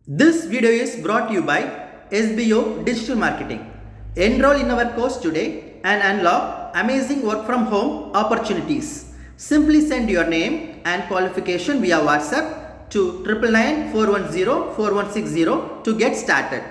This video is brought to you by SBO Digital Marketing. Enroll in our course today and unlock amazing work from home opportunities. Simply send your name and qualification via WhatsApp to 999-410-4160 to get started.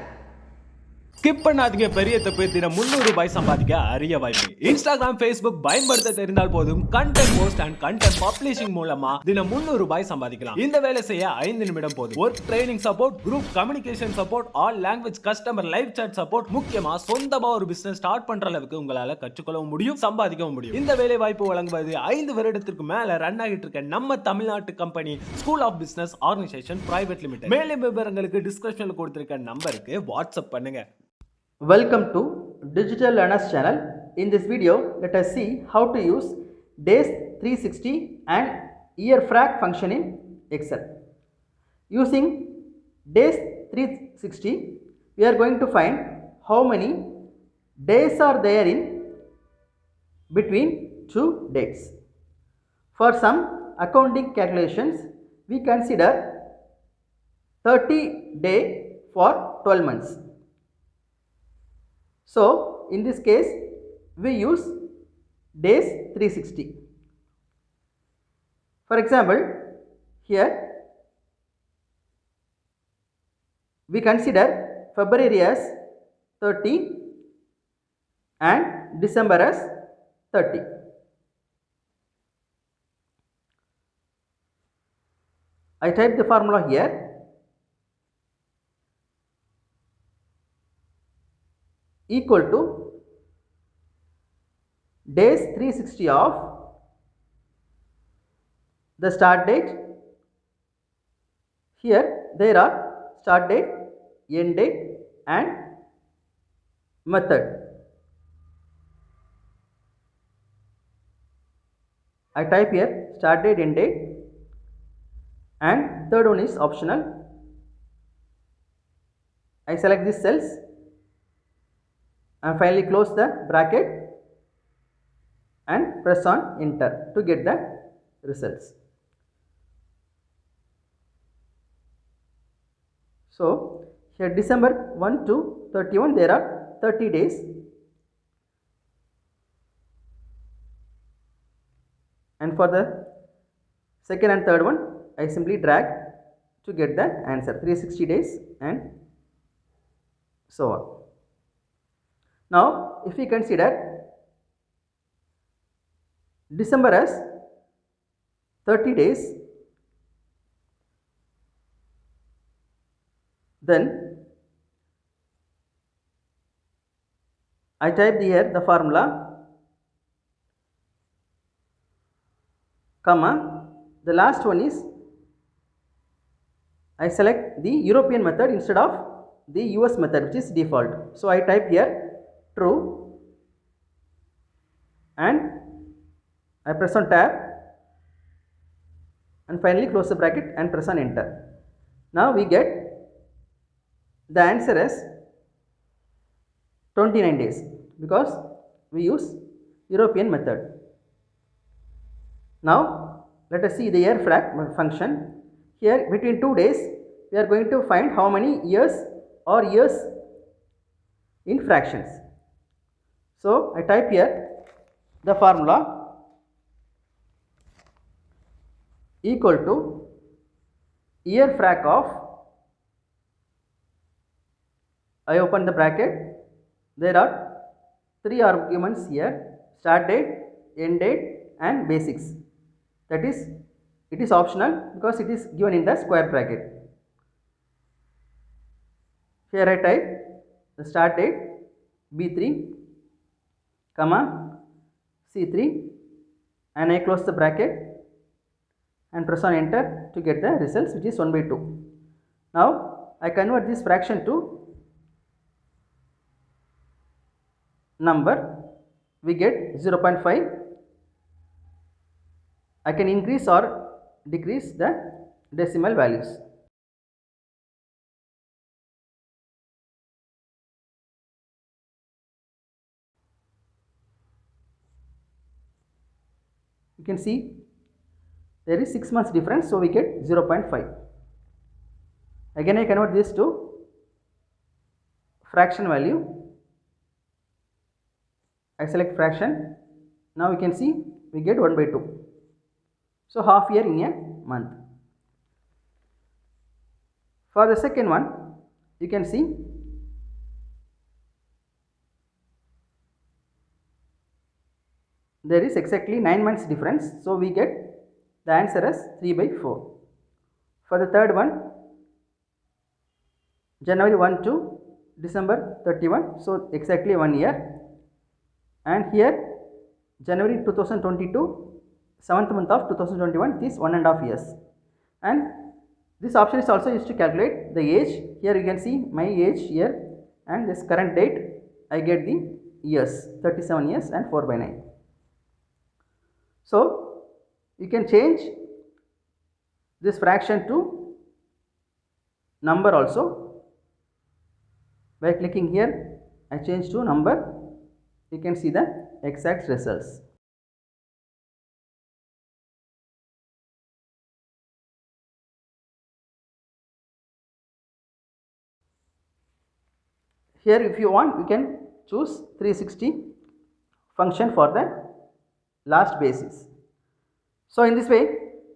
Skip பண்ணாதீங்க, பெரிய தப்பு. தினம் 300 ரூபாய் சம்பாதிக்க அரிய வாய்ப்பு. Instagram, Facebook பயன்படுத்த தெரிந்தால் போதும். Content post and content publishing மூலமா தினம் 300 ரூபாய் சம்பாதிக்கலாம். இந்த வேலை செய்ய 5 நிமிடம் போதும். Work training support, group communication support, all language customer live chat support, முக்கியமா சொந்தமா ஒரு பிசினஸ் ஸ்டார்ட் பண்ற அளவுக்கு உங்களால கற்றுக்கொள்ளவும் முடியும், சம்பாதிக்கவும் முடியும். இந்த வேலை வாய்ப்பு வழங்குவது 5 வருடத்திற்கு மேல ரன் ஆகிட்டு இருக்க நம்ம தமிழ்நாட்டு company school of business organisation private limited. மேலும் விவரங்களுக்கு டிஸ்கிரிப்ஷன்ல கொடுத்திருக்க நம்பருக்கு வாட்ஸ்அப் பண்ணுங்க. Welcome to Digital Learners channel. In this video, let us see how to use Days360 and Yearfrac function in Excel. Using Days360, we are going to find how many days are there in between two dates. For some accounting calculations, we consider 30 days for 12 months. So, in this case, we use Days360. For example, here we consider February as 30 and December as 30. I type the formula here. Equal to Days360 of the start date. Here there are start date, end date and method. I type here start date, end date, and third one is optional. I select these cells and finally close the bracket and press on enter to get the results. So here December 1 to 31 there are 30 days, and for the second and third one I simply drag to get the answer, 360 days and so on. Now, if we consider December as 30 days, then I type here the formula, comma, the last one is I select the European method instead of the US method, which is default. So I type here true and I press on tab and finally close the bracket and press on enter. Now we get the answer as 29 days because we use European method. Now let us see the Yearfrac function. Here between 2 days we are going to find how many years or years in fractions. So I type here the formula equal to Yearfrac of, I open the bracket, there are 3 arguments here, start date, end date and basics. That is, it is optional because it is given in the square bracket. Here I type the start date B3, comma C3 and I close the bracket and press on enter to get the results, which is 1 by 2. Now I convert this fraction to number, we get 0.5. I can increase or decrease the decimal values. You can see there is 6 months difference, so we get 0.5. Again I convert this to fraction value. I select fraction. Now we can see we get 1 by 2. So half year in a month. For the second one, you can see there is exactly 9 months difference. So we get the answer as 3 by 4. For the third one, January 1 to December 31, so exactly 1 year. And here January 2022, 7th month of 2021, this 1.5 years. And this option is also used to calculate the age. Here you can see my age here, and this current date I get the years, 37 years and 4 by 9. So you can change this fraction to number also. By clicking here, I change to number. You can see the exact results. Here if you want, you can choose 360 function for the last basis. So in this way,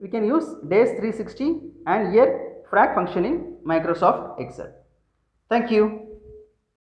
we can use Days360 and Yearfrac function in Microsoft Excel. Thank you.